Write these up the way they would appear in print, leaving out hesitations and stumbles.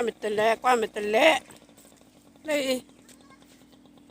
mình tên lẹ qua mình tên lẹ đây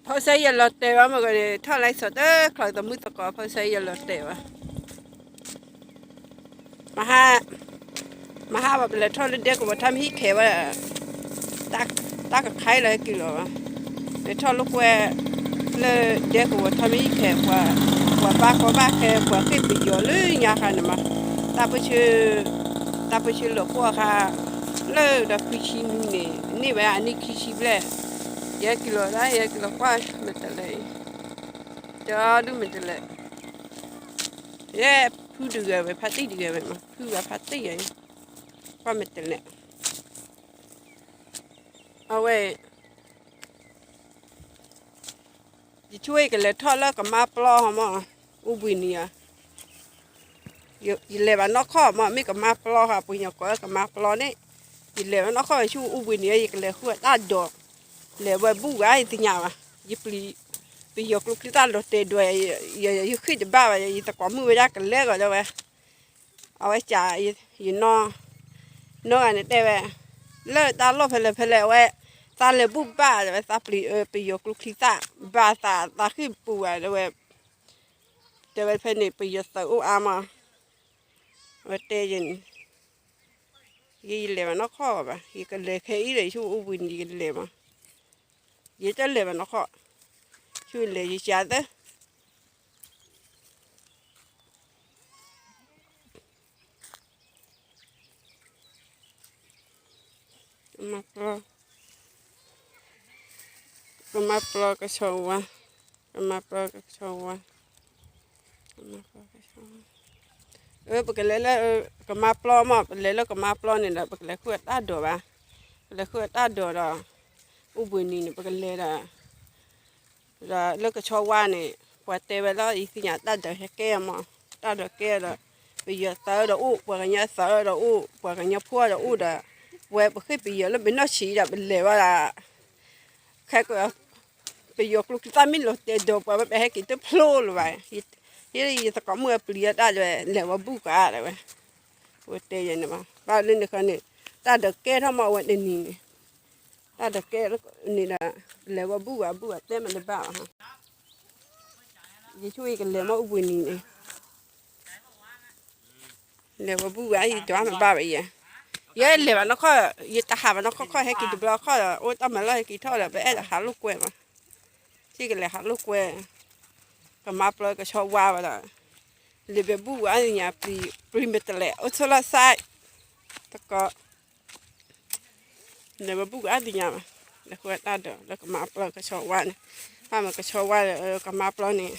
phao xây giờ lọt tèo mà cái thao lại sọt đó khỏi tầm mưa tao có phao xây giờ lọt tèo mà haแบบเลยทอดเด็กว่าทำฮิเขว่าตักกับไข่เลยกิโลเลยทอดลูกแวเลยเด็กว่าทำฮิเขว่าบ้าแค่ว่าขึ้นไปอยู่เลยยาค่ะนะมาตาไปชื่อหลวงพ่อค่ะเลยดับพิชินนี่แบบอันนี้คิชิบเลยกิโลได้กิโลกว่าไม่เป็นไรจะดูไม่เป็นไรพูดดีไปพัดตีดีไปมาพูดว่าพัดตีไงก็ไม่เป็นไรเอาไว้จะช่วยกันเลยทอดแล้วกับมาปลอมอ่ะอุบิเนียยิเลยว่านกข้อมาไม่กับมาปลอค่ะปุยก็กับมาปลอนี่ยิเลยว่านกข้อชูอุบิเนียยิเลยขั้วตาดอกเลยว่าบุกไอ้ที่ยาวอ่ะยิไปยกลูกที่ตาโรเตด้วยยิ่งขึ้นจะบ้าไปยิ่งตะกอมือไว้ได้กันเล็กกว่าเจ้าเว้เอาไว้จ่ายยิ่งนออันนี้ได้เว้เลิกตาลบเพลเว้ตาเลยบุบบ้าเว้ตาไปยกลูกที่ตาบ้าตาขึ้นปูอ่ะเว้เดี๋ยวเพลนี่ไปยกตัวอุอามาเว้เตยินยี่เลยมันนกข้อป่ะยี่กันเลยแค่ยี่เลยชูอุบินยี่กันเลยมายี่จะเลยมันนกข้อช่วยเลยยี่จ้าเด้มาปลอกระชวะมาปลอกระชวะปกติแล้วก็มาปลอมาเลยแล้วก็มาปลอนี่แหละปกติขวดตาดัวป่ะปกติขวดตาดัวเราอุบุนีนี่ปกติแล้วก็ชอบว่านี่พอเตะไปแล้วอีกสิ่งตาเดือดแก่มาตาเดือดแก่แล้วไปเยอะเสือเราปกติเยอะเสือเราปกติเยอะพัวเราเด้อเว้ยไปขึ้นไปเยอะแล้วเป็นน้อฉีดเป็นเลยว่าแค่ก็ไปยกลูกตาไม่หลุดเดี๋ยวไปให้กินตัวโผล่เลยยี่ตะกอมือเปลี่ยนได้เลยเลยว่าบุกอะไรเว้ยว่าเตยเนี่ยมาบ้านเล่นเด็กคนนี้ตาเด็กแก่ทำมาวันนี้ตาเด็กแก่แล้วนี่นะเลยว่าบุกเต้มันเลยบ้าฮะยี่ช่วยกันเลยมาอุบุนี่เลยว่าบุกยี่จ้ามันบ้าไปยี่เลยว่าน้องข้อยี่ตาหาว่าน้องข้อให้กินตัวเราข้อโอ้ตามันเลยกินทอดเลยไปหาลูกกล้วยมาที่กันเลยหาลูกกล้วยก็มาปลอยก็ชอบว่าไปเลยเลยแบบบุกอะไรเนี่ยปรีเมตเลยอุตส่าห์ใส่แต่ก็เลยแบบบุกอะไรเนี่ยแล้วก็ตัดเด้อแล้วก็มาปลอยก็ชอบว่าเนี่ยถ้ามันก็ชอบว่าก็มาปลอยนี่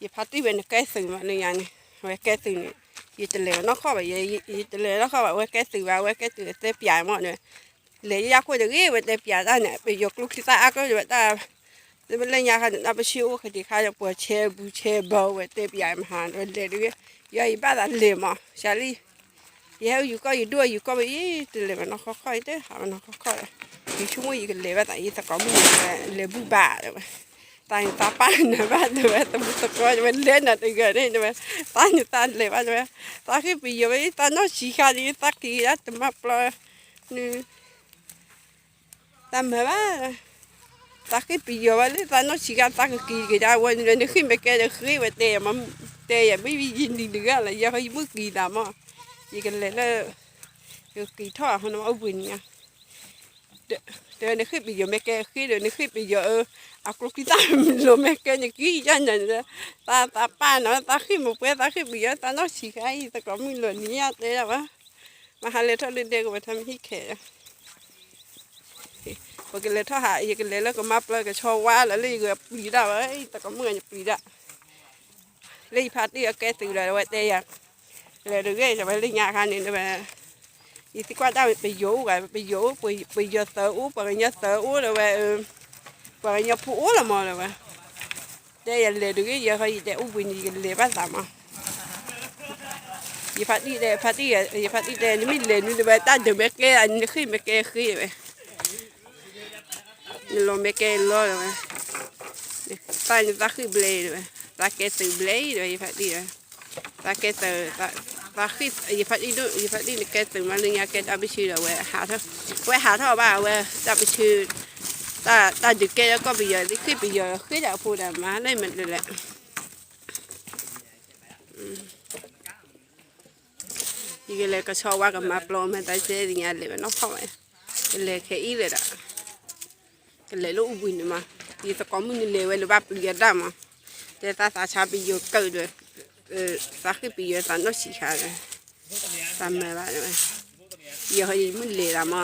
ยี่พัดที่เป็นแก่สื่อมาเนี่ยนี่ไว้แก่สื่อนี่ยี่จะเลยน้องข้อแบบยี่จะเลยน้องข้อแบบไว้แก่สื่อว่าไว้แก่สื่อเตะปียหมดเลยเลยอยากคุยเรื่องนี้ไว้เตะปียได้เนี่ยไปยกลูกที่ตาก็อยู่แต่แต่เป็นเรื่องยากขนาดไปชิวคดีข้าจะปวดเชเบาเวทีใหญ่มหาวันเดียวย่อยบ้านเลยมั้งชาลีอยู่ก็อยู่ด้วยอยู่ก็ไปตัวเลยมันค่อยๆเด้อหามันค่อยๆอยู่ช่วยอยู่กันเลยว่าแต่ยี่ตะก้อมือเลยบุบ้าเลยตาป้าเนี่ยบ้านเลยตะก้อจะเป็นเล่นอะไรกันเนี่ยใช่ไหมตาเลยว่าใช่ไหมตาขึ้นไปอยู่ไปตาโน้ตสีขาวนี่ตาขี้แล้วจะมาปล่อยนี่ตาแบบว่าตาขึ้นไปอยู่ว่าเลยตาโน้ตสีขาวตาขี้ได้วันนี้ขึ้นไปแกจะขึ้นไปเตะมันเตะไม่มียินดีเดือดอะไรยังเขาไม่กี่ดำอ่ะยี่กันเลยแล้วกี่ท่อเขาน้ำเอาบุญเนี่ยเดี๋ยวนี้ขึ้นไปอยู่แม่แกขึ้นเดี๋ยวนี้ขึ้นไปอยู่เอากลุกที่ตาลงแม่แกเนี่ยกี่ยันเนี่ยตาป้าเนาะตาขึ้นมาเพื่อตาขึ้นไปอยู่ตาโน้ตสีขาวแต่ก็มีหล่นนี้เตะวะมาหาเลยท่อเด็กมาทำที่แขพอกินเลยท่อหายกินเลยแล้วก็มาปลายก็ชอบว่าแล้วเลยก็ปีดาวแต่ก็เมื่อจะปีดาเลยพาร์ตี้ก็แก่ตื่นเลยว่าเตะเลยดูเลยจะไปเล่นยาคันนี้นะแม่ยี่สิบกว่าดาวไปโย่กันไปโย่ไปโย่เสืออู้ไปโย่เสืออู้เลยว่าไปโย่ผู้อู้ละมั้งเลยว่าเตะเลยดูเลยยังเขายี่เตะอู้วินยี่เลยบ้านสามอ่ะยี่พาร์ตี้เตะนี่ไม่เลยนี่เลยว่าตั้งเดี๋ยวแม่แกอันนี้ขึ้นแม่แกขึ้นไปนี่ลงแม่แกล้อเลยว่าตานี่ตาขึ้นเบลเลยตาแกตื่นเบลเลยยี่พาร์ตี้เลยตาแกตื่น ตาขี้ยี่พัดอีดูยี่พัดอีนี่แกตื่นมาเลยแกจะไปชื่อเว้ยหาเถอะเว้ยหาเถอะบ้าเว้ยจะไปชื่อตาดึกแกก็ไปเยอะที่ขึ้นไปเยอะขึ้นจากพูดมาได้เหมือนเลยแหละยี่ก็เลยก็ชอบว่ากับมาปลอมให้ตาเจ๊อย่างเงี้ยเลยมันนอกเข้าไปก็เลยแค่อีเลยอ่ะก็เลยลูกบุญมายี่ตะก้อมือเลยเว้ยหรือว่าเปลี่ยนได้มาแต่ตาสาชาไปเยอะเกินเลยสักปีเยอะตอนนั้นสิค่ะตามมาบ้างเลยเยอะให้มันเละมา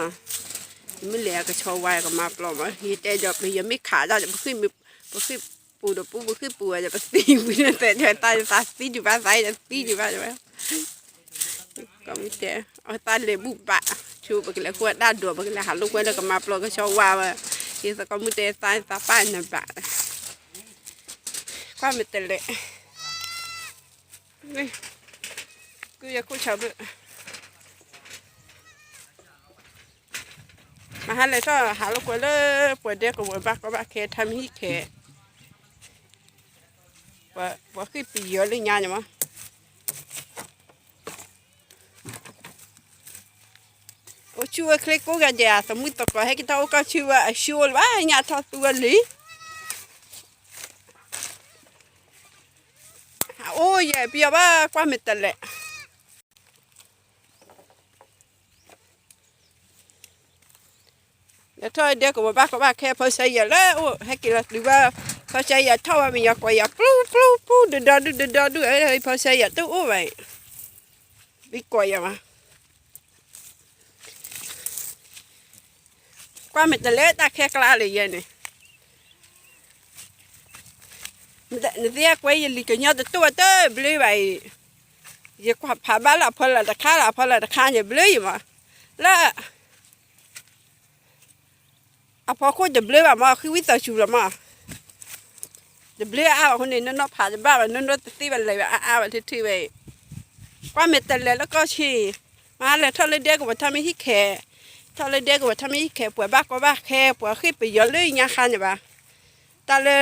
มันเละก็ชอบไว้ก็มาปลอมอ่ะยี่แต่จะไปยังไม่ขาดจะไปขึ้นปูเดี๋ยวปูขึ้นปูจะไปตีวินแต่เดี๋ยวตาจะตีอยู่บ้านไซจะตีอยู่บ้านใช่ไหมก็ไม่แต่เอาตาเลยบุบปะชูไปเลยขวดด้านดัวไปเลยหาลูกไว้แล้วก็มาปลอมก็ชอบว่ายี่สักก็ไม่แต่ตาป้ายนั่นปะความไม่แต่เลยนี่กูอยากคุยชาวบ้านมาหาเลยก็หาลูกเลยปวดเด็กกับปวดบ้าก็บ้าแค่ทำให้แค่ว่าคือปีเยอะเลยงานอย่างมั้งโอ้ชัวร์คลิกกูกันจะสมมติตัวให้กินเท่าก็ชัวร์ชัวร์ว่าหน้าทอตัวเลยโอ้ยเปียว่าความไม่แต่เลยแล้วถ้าเด็กกับบ้าก็บ้าแค่พอใช้ยาแล้วโอ้ให้กินหรือว่าพอใช้ยาเท่าว่ามียากว่ายาปลูเดือดอะไรพอใช้ยาตู้โอ้ไปวิกว่ายามาความไม่แต่เลยตาแค่กล้าเลยยันนี่นี่เรียกไว้ยันลีก็ยอดตัวเต้บลิ้วไปอย่าขับผ่าบ้านละพอละตะข้าละพอละตะข้าอย่าบลิ้วมาแล้วพอคนจะบลิ้วมาคือวิตาชูละมาจะบลิ้วคนนี้นั่นนกผ่าจะบ้านั่นนกตีบันเลยที่ไปความเม็ดแต่แล้วก็ชีมาเลยถ้าเลยเด็กก็ทำให้ที่แขถ้าเลยเด็กก็ทำให้ที่แขปวดบ้าก็บ้าแขปวดขึ้นไปเยอะเลยยังคันอยู่บ้าแต่เลย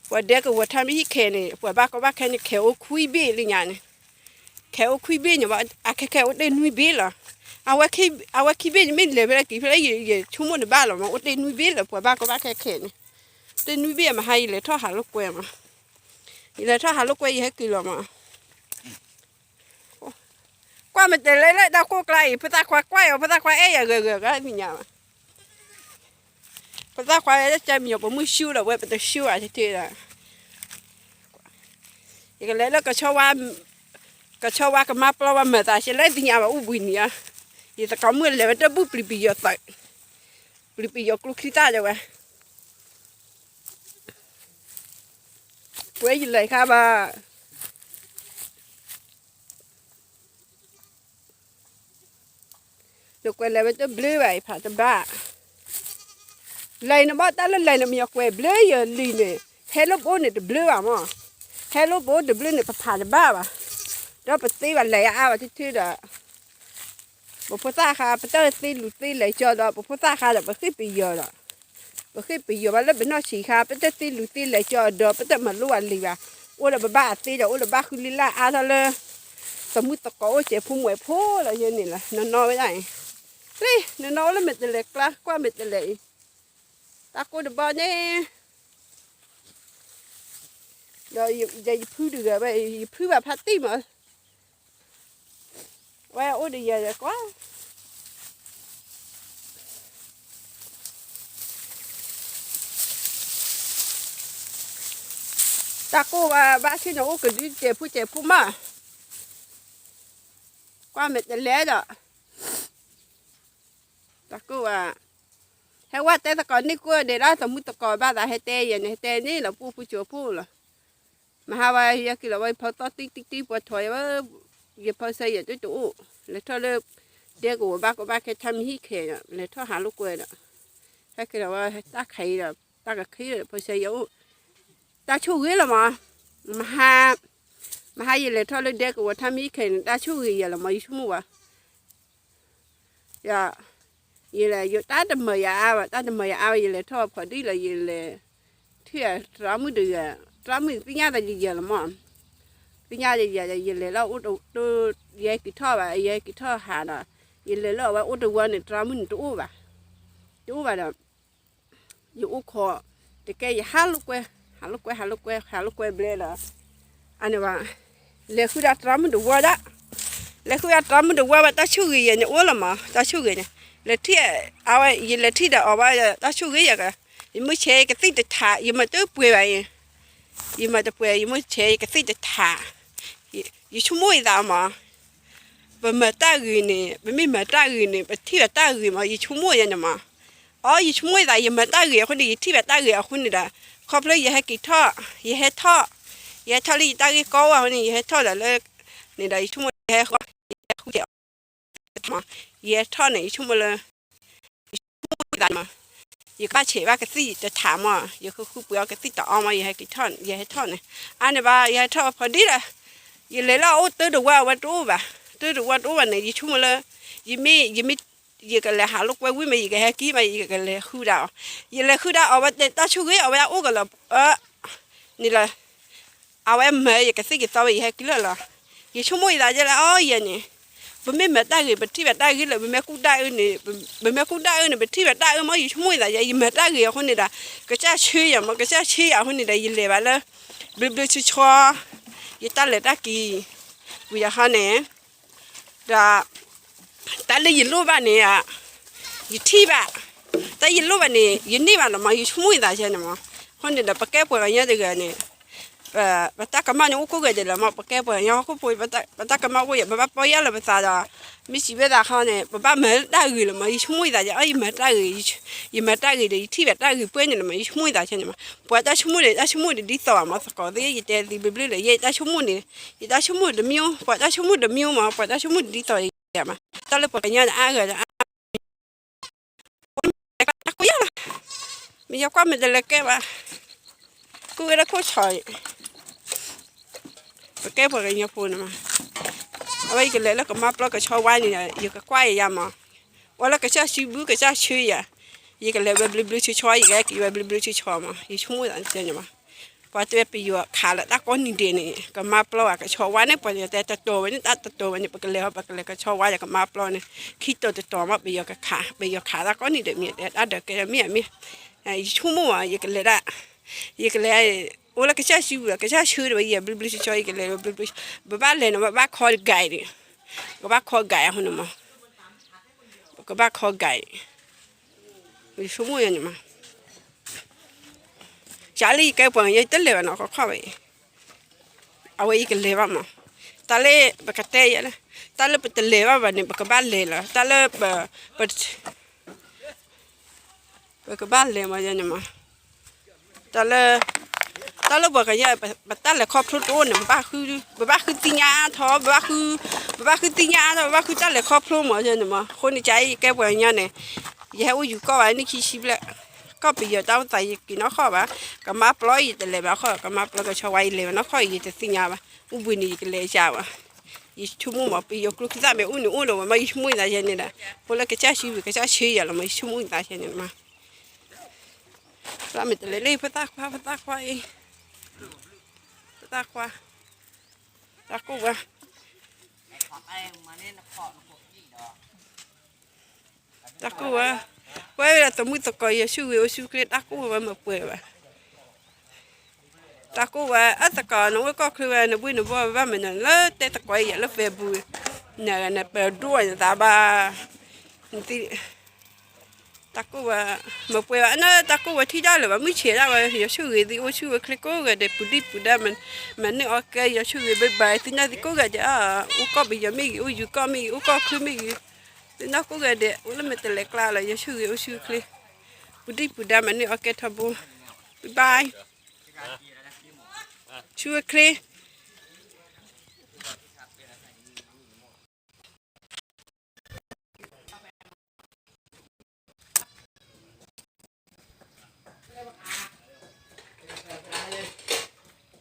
ปวดเด็กก็ทำให้ที่แขนี่ปวดบ้าก็บ้าแขนี่แขวคุยบี้เลยยังนี่แขวคุยบี้เนี่ยว่าแขวได้นุ้ยบี้เหรอเอาไว้ขี้บี้ไม่เลยเวลากี่เวลาอยู่ชั่วโมงในบ้านหรอมาได้นุ้ยบี้เหรอปวดบ้าก็บ้าแขนี่ได้นุ้ยบี้มาให้เลยท่อหาลูกกล้วยมาเลยท่อหาลูกกล้วยให้กินหรอมาqua mình để lấy đau cô này phải ta khoai quay phải ta khoai ấy gờ cái gì nhỉ phải ta khoai chơi nhiều bữa mới siêu là quay phải siêu à thì là cái lấy nó cái cho qua cái map lo mà ta sẽ lấy gì nhỉ mà u buồn nhỉ thì ta có mưa lấy nó bút bị giọt tại bị giọt lúc khi ta rồi quay gì lại kha ba được quay lại với tôi blue vậy phải tôi ba lại nó bắt ta lên lại nó mình quay blue giờ lì nè hello bố này tôi blue à mà hello bố tôi blue này phải tôi ba mà đó phải tí vào lại à và thứ đó bố phụ ta khá phải tới tí lụt tí lại cho đó bố phụ ta khá là phải khi bây giờ đó phải khi bây giờ mà nó bên nó chỉ khá phải tới tí lụt tí lại cho đó phải tới mà luôn lì vào ôi là ba tí đó ôi là ba khi la à thôi lên tao muốn tao có chế phun ngoài phố là như này là nó với này đi nó là mệt lệ quá qua mệt lệ ta có được bao nhiêu rồi giờ phư được rồi vậy phư vào phát tim mà wow ôi bây giờ quá ta có ba khi nào cần đi chế phun mà qua mệt lệ rồi ta cứ hay qua té ta còn ní qua để đó ta muốn ta còn ba ta hay té vậy này té ní là pu chùa pu là mà hai vậy giờ kia là vậy phao to tí qua thôi á giờ phao xây giờ chỗ lấy thôi lên để của ba cái tham hí khè lấy thôi hà lúc quê đó hay kia là vậy ta khay là ta cái khay là phao xây dấu ta chú ghế là mà hai giờ lấy thôi lên để của tham hí khè ta chú ghế giờ là mấy chú mua dạ vậy là vô ta đâm mày à vậy là thôi phải đi là vậy là thì ra mới được ra mới cái nhà là gì giờ là mà bây giờ thì giờ giờ lấy lo út tôi giờ kỹ thuật và giờ kỹ thuật hà đó giờ lấy lo và út tôi quan để tra mình tôi và đó giờ út khó thì cái giờ hai lúc quay bể là anh em à lấy khu đã tra mình được qua đó lấy khu đã tra mình được qua và ta chưa gì nhỉ út là mà ta chưa gì nhỉ lấy thi à vậy giờ lấy thi đã ở vậy ta chưa gì vậy giờ mới chơi cái gì để thả giờ mà tới bùi vậy giờ mà tới bùi giờ mới chơi cái gì để thả giờ chúng mua gì mà mà ta gửi nè mà ta gửi nè thi là ta gửi mà giờ chúng mua gì mà giờ chúng mua gì giờ mà ta gửiคนนี้ที่แบบta gửiคนนี้ละครอบเลยอย่าให้กี่ท่ออย่าให้ท่อเลยตากี่ก้าวคนนี้อย่าให้ท่อเลยนี่ได้ชั่วโมงอย่าให้เขาเดียวมาอย่าท่อไหนชั่วโมงเลยได้มาอย่าป้าเฉยว่าก็สิจะถามว่าอย่าคือเปล่าก็สิต่อเอามาอย่าให้กี่ท่อนอย่าให้ท่อนเนี่ยอันนี้ว่าอย่าให้ท่อพอดีเลยอย่าเลยเราตื้อดูว่าวัดรู้ป่ะตื้อดูว่ารู้ว่าไหนชั่วโมงเลยยิ่งไม่giờ cái là hạ lúc quay quý mày cái kí mày cái là khu đảo giờ là khu đảo ở bên ta chú cái ở bên ốc cái là này là ở em mày cái gì sao vậy hay cái là giờ chú mày là giờ là giờ nè bên mẹ ta người bên thi ta người là bên mẹ cũng đại này bên mẹ cũng đại này bên thi đại ơi mà giờ chú mày là giờ mẹ ta người con này là cái cha chơi à mà cái cha chơi à con này là giờ lẹ vậy là bên chơi cho giờ ta lại ta kỳ bây giờ ha nè là ta lấy gì luôn bạn nè gì thi bạn ta gì luôn bạn nè gì đi bạn là mà gì chung mui ta chơi nè mà hôm nay là bắt kép bữa nhau được nè và ta cầm nhau có cái gì là mà bắt kép bữa nhau có bữa ta cầm nhau cái gì bắt bao giờ là bắt sao đó mình chỉ biết là không nè bắt mấy đã gửi là mà gì chung mui ta chơi ấy mấy đã gửi để thi bạn đã gửi bữa này là mà gì chung mui ta chơi nè mà bữa ta chung mui để đi tàu mà có cái gì để bị bự là gì ta chung mui để miêu bữa ta chung mui để miêu mà bữa ta chung mui để đi tàu mà ta lấy bữa nhau là rồi bây giờ qua mình lấy cái mà cứ đã có trời cái bữa nhau phun mà ở đây cái lấy là cái map đó cái cho quay này giờ cái quay vậy mà hoặc là cái cha siêu bự cái cha chui à giờ cái lấy bự chui choi cái bự chui choi mà giờ chúng mình ăn chơi mà và tôi bây giờ khá là đắt con đi này cái map đó cái cho quay này bây giờ ta tổ này ta tổ này cái lấy cái cho quay cái map đó này khi tôi tổ mà bây giờ khá đắt con đi để miệt đã được cái miệt chúng mua mà giờ cái lấy đã giờ cái lấy ô là cái cha siêu rồi bây giờ bự choi cái lấy bự bác lấy nó bác kho gài đi cái bác kho gài hơn mà cái bác kho gài chúng mua vậy mà chả lý cái bọn ấy tới lừa nó có khó vậy, ở đây cái lừa mà, ta lấy bạc tê vậy đó, ta lấy bạc lừa và này bạc bán lừa là, ta lấy bạc bán lừa mà vậy mà, ta lấy bạc cái gì ta lấy kho phốt ôn này bác cứ tin nhá thôi, bác cứ tin nhá thôi, bác cứ ta lấy kho phốt mà vậy mà,คนที่ใจแก้bọn nhau này, giờ ui có vậy này khi xí lại có bây giờ tao tại vì nó khó bà cái má ploi thì lấy bà khó cái má ploi cái cho quay lấy nó khó gì thì xin nhà bà u buồn gì cái lấy chào bà gì chung mua mà bây giờ lúc ra mẹ uống rồi mà chung mua là gì này nè bữa là cái cha xí cái cha xí giờ là mấy chung mua là gì này mà ra mình lấy phát tác khoa ta cố bà ta cố bà quay là tụi mình tụi coi siêu cái đá cũ và một bữa vậy đá cũ và ở tụi coi nó có khi nó bui nó vô và mình nó tết tụi coi vậy nó về bui nè bờ đuôi ta ba thì đá cũ và một bữa nó đá cũ và thi ra là mới chế ra rồi giờ siêu người thì ôi siêu cái cố cái để bù đa mình nó ok giờ siêu người bye bye thì nó thì cố cái chứ có bây giờ mấy ôi có mấy có khi mấy nó có cái để uống mình tự lấy ra là yêu sư kli budi đam anh ok thabo bye bye sư kli